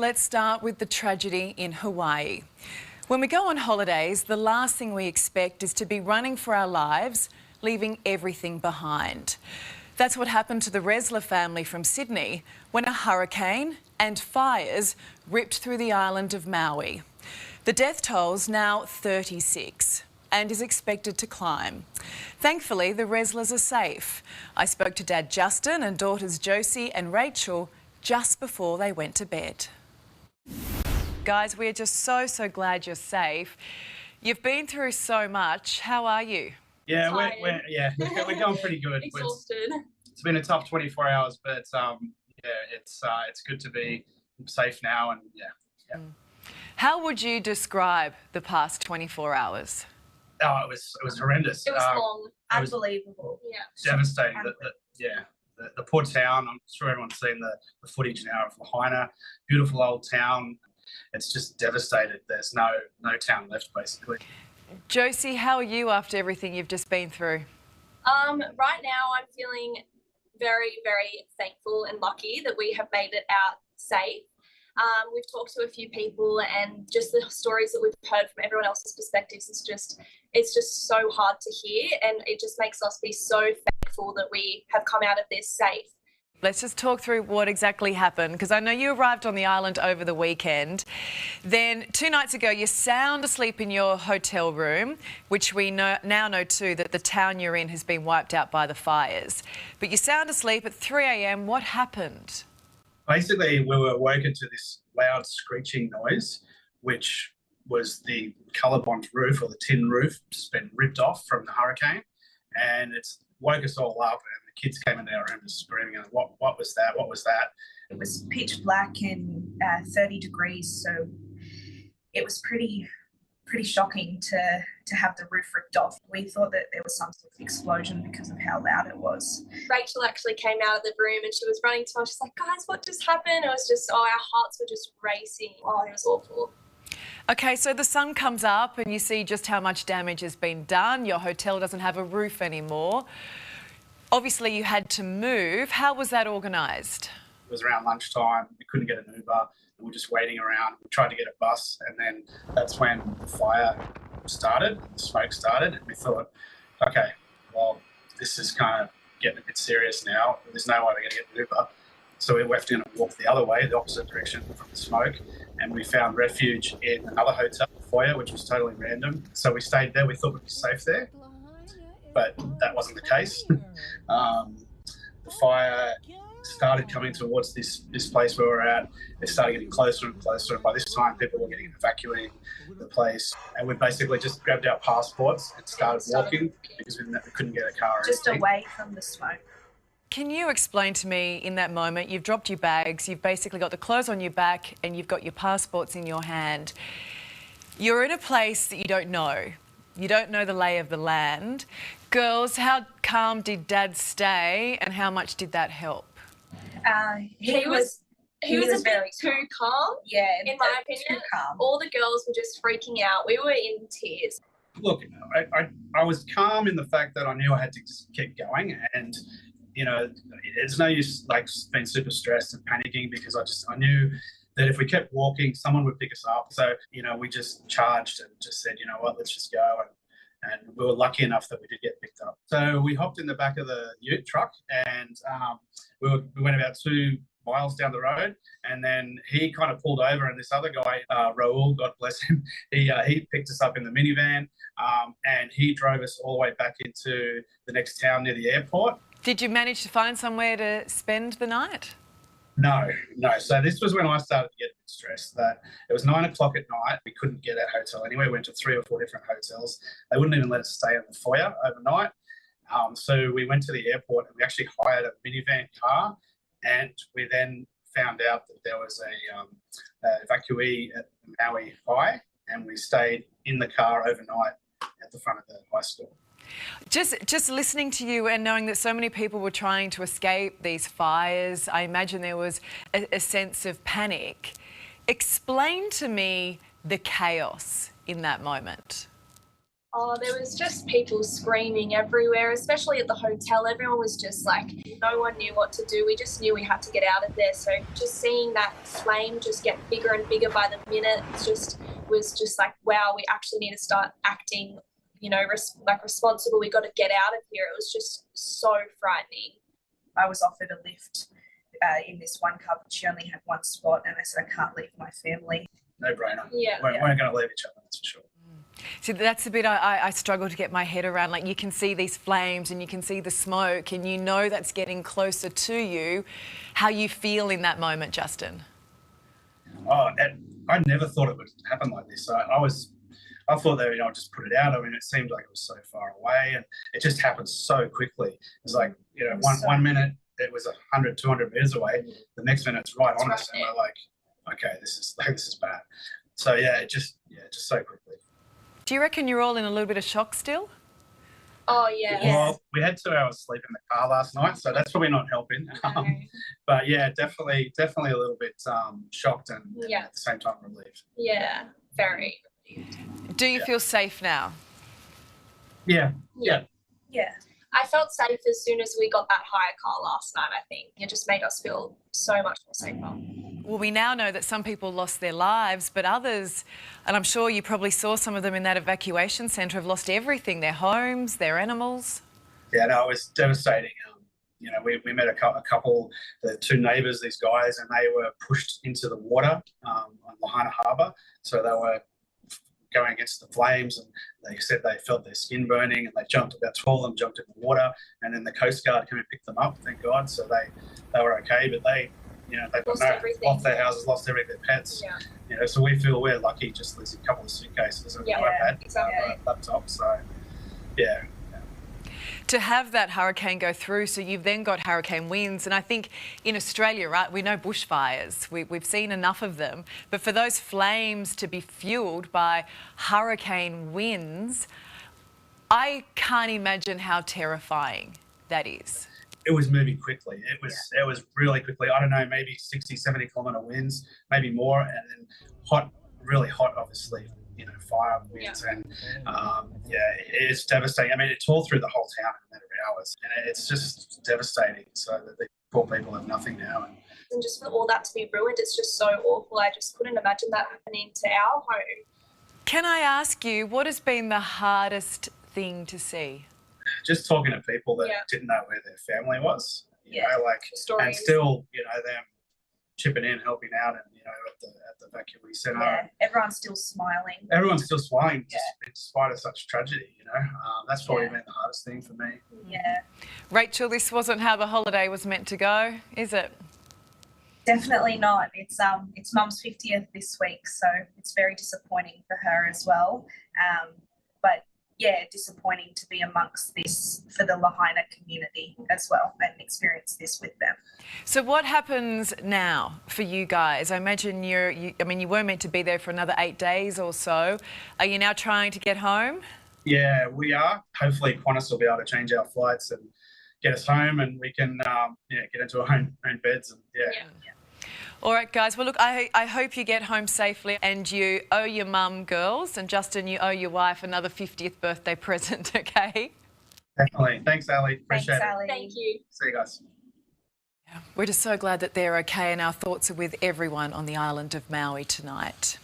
Let's start with the tragedy in Hawaii. When we go on holidays, the last thing we expect is to be running for our lives, leaving everything behind. That's what happened to the Resler family from Sydney when a hurricane and fires ripped through the island of Maui. The death toll's now 36 and is expected to climb. Thankfully, the Reslers are safe. I spoke to Dad Justin and daughters Josie and Rachel just before they went to bed. Guys, we're just so glad you're safe. You've been through so much. How are you? Yeah, we're going pretty good. Exhausted. It's been a tough 24 hours, but it's good to be safe now, and yeah. How would you describe the past 24 hours? Oh, it was horrendous. It was long. Unbelievable. Yeah. Devastating. The poor town. I'm sure everyone's seen the footage now of Lahaina. Beautiful old town. It's just devastated. There's no town left, basically. Josie, how are you after everything you've just been through? Right now I'm feeling very thankful and lucky that we have made it out safe. We've talked to a few people, and just the stories that we've heard from everyone else's perspectives it's just so hard to hear, and it just makes us be so thankful that we have come out of this safe. Let's just talk through what exactly happened, because I know you arrived on the island over the weekend. Then 2 nights ago, you're sound asleep in your hotel room, which we now know too that the town you're in has been wiped out by the fires. But you're sound asleep at 3 a.m. What happened? Basically, we were woken to this loud screeching noise, which was the colorbond roof, or the tin roof, just been ripped off from the hurricane, and it's woke us all up. And the kids came into our room just screaming, "What was that? What was that?" It was pitch black and 30 degrees, so it was pretty shocking to have the roof ripped off. We thought that there was some sort of explosion because of how loud it was. Rachel actually came out of the room and she was running to us. She's like, "Guys, what just happened?" It was just, our hearts were just racing. Oh, it was awful. Okay, so the sun comes up and you see just how much damage has been done. Your hotel doesn't have a roof anymore. Obviously, you had to move. How was that organised? It was around lunchtime. We couldn't get an Uber. We were just waiting around. We tried to get a bus, and then that's when the fire started, the smoke started, and we thought, okay, well, this is kind of getting a bit serious now. There's no way we're going to get an Uber. So we were going to walk the other way, the opposite direction from the smoke, and we found refuge in another hotel, foyer, which was totally random. So we stayed there. We thought we'd be safe there, but that wasn't the case. The fire started coming towards this place where we're at. It started getting closer and closer, and by this time people were getting evacuating the place, and we basically just grabbed our passports and started walking because we couldn't get a car or just anything. Away from the smoke. Can you explain to me, in that moment, you've dropped your bags, you've basically got the clothes on your back and you've got your passports in your hand. You're in a place that you don't know. You don't know the lay of the land. Girls, how calm did Dad stay and how much did that help? He was a bit too calm. Yeah, in my opinion. Too calm. All the girls were just freaking out. We were in tears. Look, I was calm in the fact that I knew I had to just keep going, and it's no use like being super stressed and panicking, because I knew that if we kept walking, someone would pick us up. So we just charged and just said, you know what, let's just go. And we were lucky enough that we did get picked up. So we hopped in the back of the ute truck, and we went about 2 miles down the road, and then he kind of pulled over, and this other guy, Raul, God bless him, he picked us up in the minivan, and he drove us all the way back into the next town near the airport. Did you manage to find somewhere to spend the night? No. So this was when I started to get a bit stressed, that it was 9 o'clock at night. We couldn't get a hotel anywhere. We went to 3 or 4 different hotels. They wouldn't even let us stay in the foyer overnight. So we went to the airport and we actually hired a minivan car, and we then found out that there was a evacuee at Maui High, and we stayed in the car overnight at the front of the high school. Just listening to you and knowing that so many people were trying to escape these fires, I imagine there was a sense of panic. Explain to me the chaos in that moment. Oh, there was just people screaming everywhere, especially at the hotel. Everyone was just like, no one knew what to do. We just knew we had to get out of there. So just seeing that flame just get bigger and bigger by the minute was just like, wow, we actually need to start acting, you know, responsible. We got to get out of here. It was just so frightening. I was offered a lift in this one cupboard. She only had one spot, and I said, I can't leave my family. No brainer. Yeah. We're going to leave each other, that's for sure. See, that's the bit I struggle to get my head around. Like, you can see these flames and you can see the smoke and you know that's getting closer to you. How you feel in that moment, Justin? Oh, I never thought it would happen like this. I thought they would just put it out. I mean, it seemed like it was so far away, and it just happened so quickly. It's like, you know, one minute it was 100, 200 meters away. The next minute it's right on us, and we're like, okay, this is bad. So yeah, just so quickly. Do you reckon you're all in a little bit of shock still? Oh, yeah. Well, we had 2 hours sleep in the car last night, so that's probably not helping. No. But yeah, definitely a little bit shocked and at the same time relieved. Yeah, very. Do you feel safe now? Yeah. I felt safe as soon as we got that hire car last night, I think. It just made us feel so much more safer. Well, we now know that some people lost their lives, but others, and I'm sure you probably saw some of them in that evacuation centre, have lost everything, their homes, their animals. Yeah, no, it was devastating. You know, we met a couple, the 2 neighbours, these guys, and they were pushed into the water on Lahaina Harbour. So they were going against the flames, and they said they felt their skin burning, and they jumped, about 12 of them jumped in the water, and then the Coast Guard came and picked them up, thank God. So they were okay, but they lost their houses, lost everything, their pets. Yeah. You know, so we're lucky just losing a couple of suitcases and iPad, exactly. laptop. So yeah. To have that hurricane go through, so you've then got hurricane winds, and I think in Australia, right, we know bushfires. We've seen enough of them, but for those flames to be fuelled by hurricane winds, I can't imagine how terrifying that is. It was moving quickly. It was really quickly. I don't know, maybe 60, 70 kilometre winds, maybe more, and then hot, really hot, obviously. You know, fire winds, and it's devastating. I mean, it tore through the whole town in a matter of hours, and it's just devastating. So that the poor people have nothing now. And just for all that to be ruined, it's just so awful. I just couldn't imagine that happening to our home. Can I ask you, what has been the hardest thing to see? Just talking to people that didn't know where their family was. You know, like, and still, you know, them chipping in, helping out, and at the evacuee centre. Yeah, everyone's still smiling. Everyone's still smiling, in spite of such tragedy. You know, that's probably been the hardest thing for me. Yeah. Rachel, this wasn't how the holiday was meant to go, is it? Definitely not. It's Mum's 50th this week, so it's very disappointing for her as well. But yeah, disappointing to be amongst this for the Lahaina community as well and experience this with them. So what happens now for you guys? I imagine you were meant to be there for another 8 days or so. Are you now trying to get home? Yeah, we are. Hopefully Qantas will be able to change our flights and get us home, and we can get into our own beds. And All right, guys. Well, look, I hope you get home safely, and you owe your mum, girls, and Justin, you owe your wife another 50th birthday present, okay? Definitely. Thanks, Ali. Appreciate it. Ali. Thank you. See you guys. We're just so glad that they're okay, and our thoughts are with everyone on the island of Maui tonight.